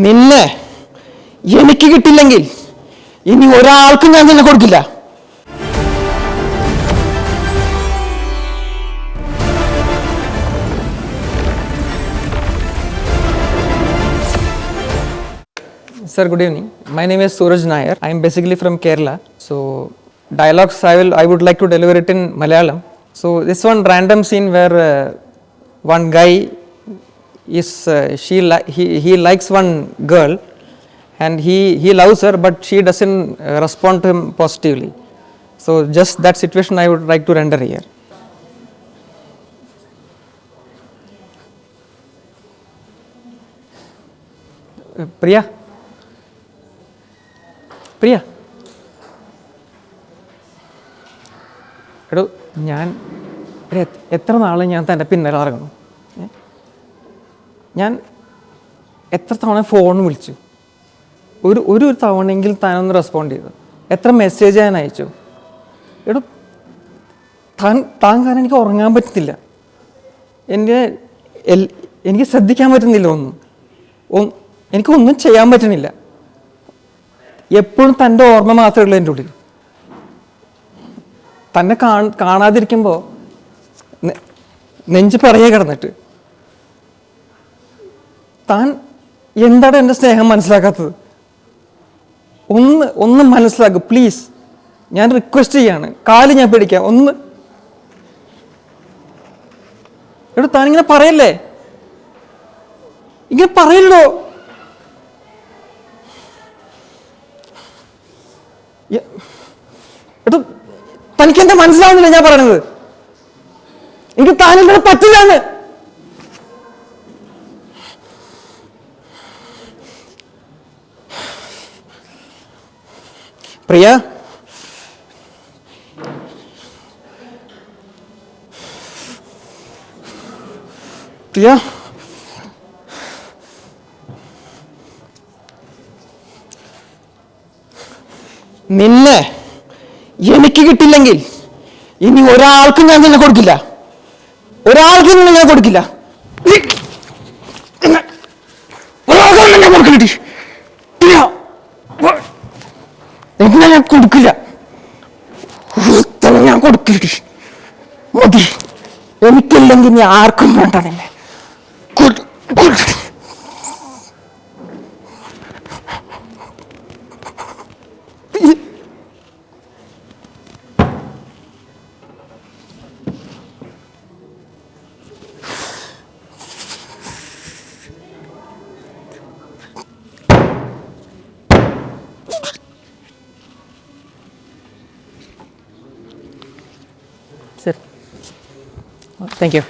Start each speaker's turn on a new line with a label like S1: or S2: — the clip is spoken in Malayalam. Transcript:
S1: നിന്നെ എനിക്ക് കിട്ടില്ലെങ്കിൽ ഇനി ഒരാൾക്കും ഞാൻ നിന്നെ കൊടുക്കില്ല. Sir, good evening. My name is Suraj Nair. I am basically from Kerala. So, dialogues I would like to deliver it in Malayalam. So, this one random scene where one guy is he likes one girl and he loves her, but she doesn't respond to him positively. So, just that situation I would like to render here. Priya. പ്രിയ, എടോ ഞാൻ എത്ര നാൾ ഞാൻ തൻ്റെ പിന്നാലെ ഇറങ്ങണം? ഞാൻ എത്ര തവണ ഫോൺ വിളിച്ചു, ഒരു തവണയെങ്കിൽ താനൊന്ന് റെസ്പോണ്ട് ചെയ്തു. എത്ര മെസ്സേജ് ഞാൻ അയച്ചു. എടോ താൻ കാരണം എനിക്ക് ഉറങ്ങാൻ പറ്റുന്നില്ല. എനിക്ക് ശ്രദ്ധിക്കാൻ പറ്റുന്നില്ല. എനിക്കൊന്നും ചെയ്യാൻ പറ്റുന്നില്ല. എപ്പോഴും തൻ്റെ ഓർമ്മ മാത്രമേ ഉള്ളൂ എൻ്റെ ഉള്ളിൽ. തന്നെ കാണാതിരിക്കുമ്പോൾ നെഞ്ച് പറയെ കിടന്നിട്ട് താൻ എന്താണ് എൻ്റെ സ്നേഹം മനസ്സിലാക്കാത്തത്? ഒന്ന് മനസ്സിലാക്കുക പ്ലീസ്. ഞാൻ റിക്വസ്റ്റ് ചെയ്യാണ്, കാല് ഞാൻ പിടിക്കാം. എടോ താനിങ്ങനെ പറയല്ലേ, ഇങ്ങനെ പറയല്ലോ. എടോ തനിക്ക് എന്താ മനസ്സിലാവുന്നില്ല ഞാൻ പറയണത്? എനിക്ക് താനിവിടെ പറ്റില്ലാന്ന്. പ്രിയ, പ്രിയ, നിന്നെ എനിക്ക് കിട്ടില്ലെങ്കിൽ ഇനി ഒരാൾക്കും ഞാൻ നിന്നെ കൊടുക്കില്ല. ഒരാൾക്കും നിന്നെ ഞാൻ കൊടുക്കില്ല. ഞാൻ കൊടുക്കില്ല. ഞാൻ കൊടുക്കില്ല. മതി. എനിക്കില്ലെങ്കിൽ നീ ആർക്കും വേണ്ട. നിന്നെ Sir, thank you.